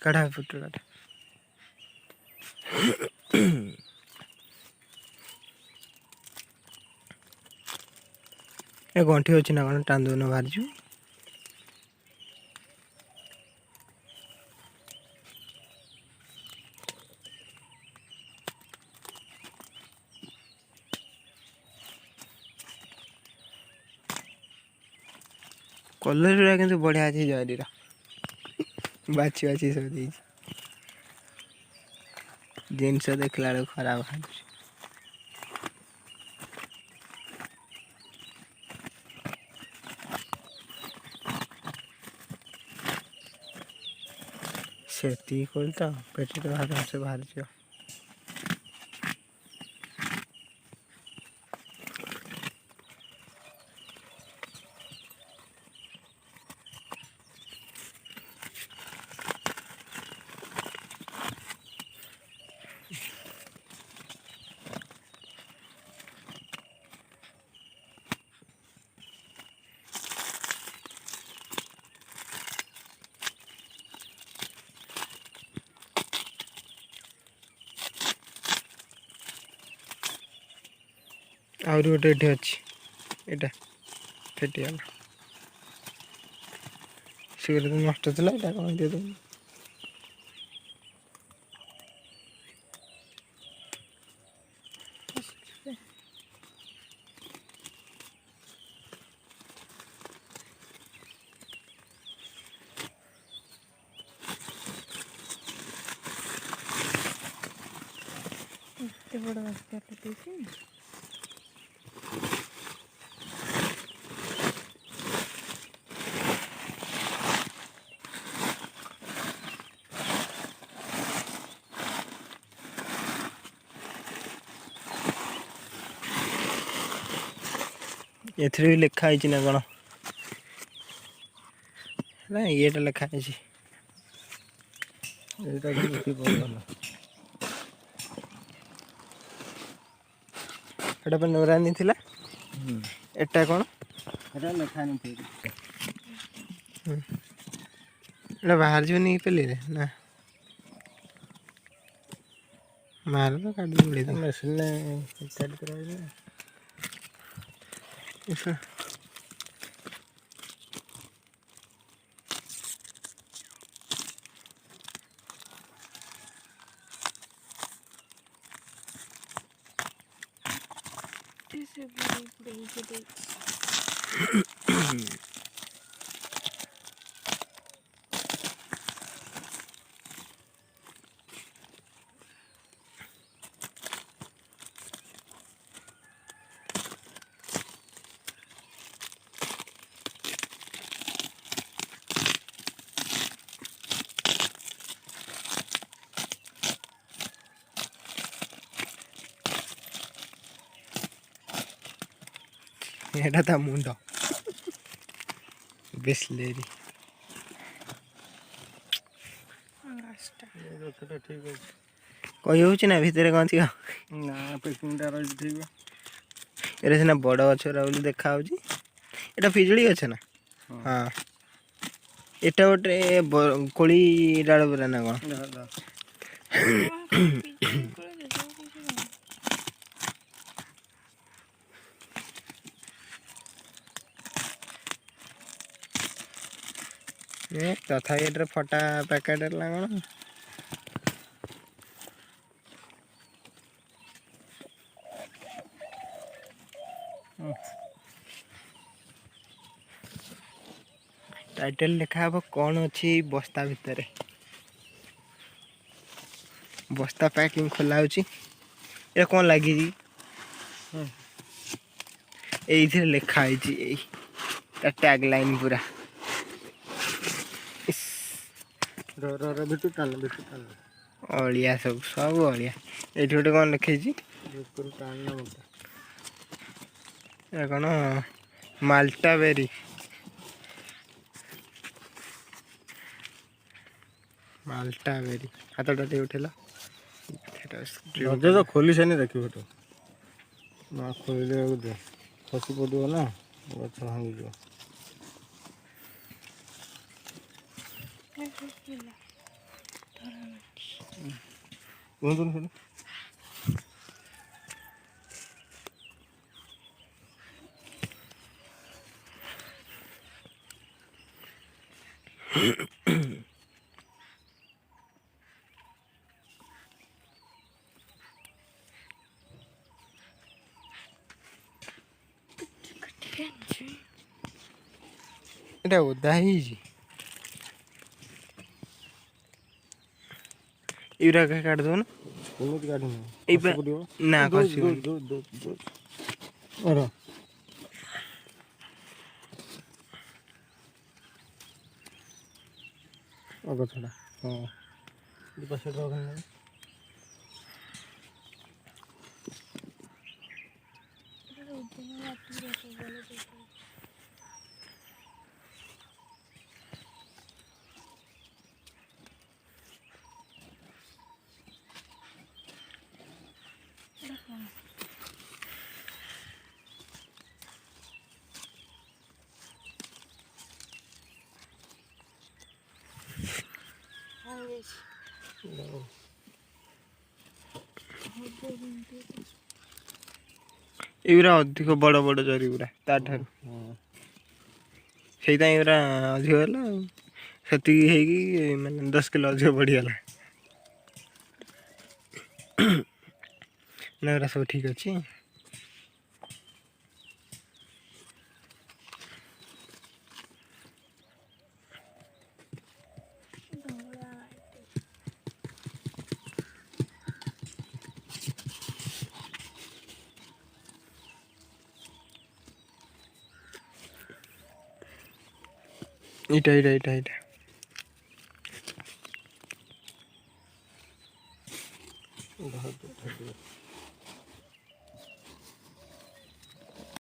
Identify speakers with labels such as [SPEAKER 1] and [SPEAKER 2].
[SPEAKER 1] काढ़ा फुट काढ़ा ए गंठी अच्छी ना कौन टाण दौन बाहर जु कलर कि बढ़िया अच्छे जरीर बाछी बाछी सब जिनस देखला बेलू खराब बाहर से तो पेट बाहर से बाहर जाओ आउर गोटे ये अच्छी यहाँ फेटिगला सी तो नष्ट था यहाँ कौन दे दूँ
[SPEAKER 2] बड़ बास्केट
[SPEAKER 1] एथरे भी लिखाई ना कौन ना ये लिखाई एटा पे नोरानी थिला एटा कौन
[SPEAKER 3] लिखा नहीं
[SPEAKER 1] एटा बाहर जो नहीं पेली रे ना मार तो काट दे उड़ी
[SPEAKER 3] मशीन ने काट कराई
[SPEAKER 1] ऐसा एटा था मुंड बिस्लेरी
[SPEAKER 3] ठीक है
[SPEAKER 1] कही हो ना भितर कौन थी
[SPEAKER 3] ना पैकिंग रही ठीक
[SPEAKER 1] ये सीना बड़ गचरा बोली देखा एटा पिजुड़ी गछ ना हाँ एटा गोटे कोली डाल परा ना कौन तथा ये फटा पैकेट ना कौन टाइटल लिखा हे कौन अच्छी बस्ता भितर बस्ता पैकिंग खोला ये कौन लगी ये लिखाई टैग लाइन पूरा अलिया सब सब अलिया ये गोटे कौन लिखे कौन माल्टा बेरी माल्टा बेरी हाथटा टे उठेला
[SPEAKER 3] तो खोली से नहीं देखी फोटो ना खोल खसी पड़ो ना गच भांगी କୁହନ୍ତୁ ସେଟା
[SPEAKER 1] এটা ওଦା ହେଇଛି ଏଇଗୁରା କାଟିଦେବ ନା
[SPEAKER 3] ଏମିତି କାଢିନି
[SPEAKER 1] ଏଇ
[SPEAKER 3] ଖସି ପଡ଼ିବ
[SPEAKER 1] ନା
[SPEAKER 3] ଦୋଷ
[SPEAKER 1] ଖସିବନି
[SPEAKER 3] ଅର ଗଛଟା ହଁ ପାଶେ ରଖ
[SPEAKER 1] ଏଗୁରା ଅଧିକ ବଡ଼ ବଡ଼ ଜରି ଗୁରା ତାଠାରୁ ସେଇଥିପାଇଁ ଏଗୁରା ଅଧିକ ହେଲା ଆଉ ସେତିକି ହେଇକି ମାନେ 10 କିଲୋ ଅଧିକ ବଢ଼ିଗଲା ନା ଏଗୁରା ସବୁ ଠିକ୍ ଅଛି ଏଇଟା
[SPEAKER 3] ଧର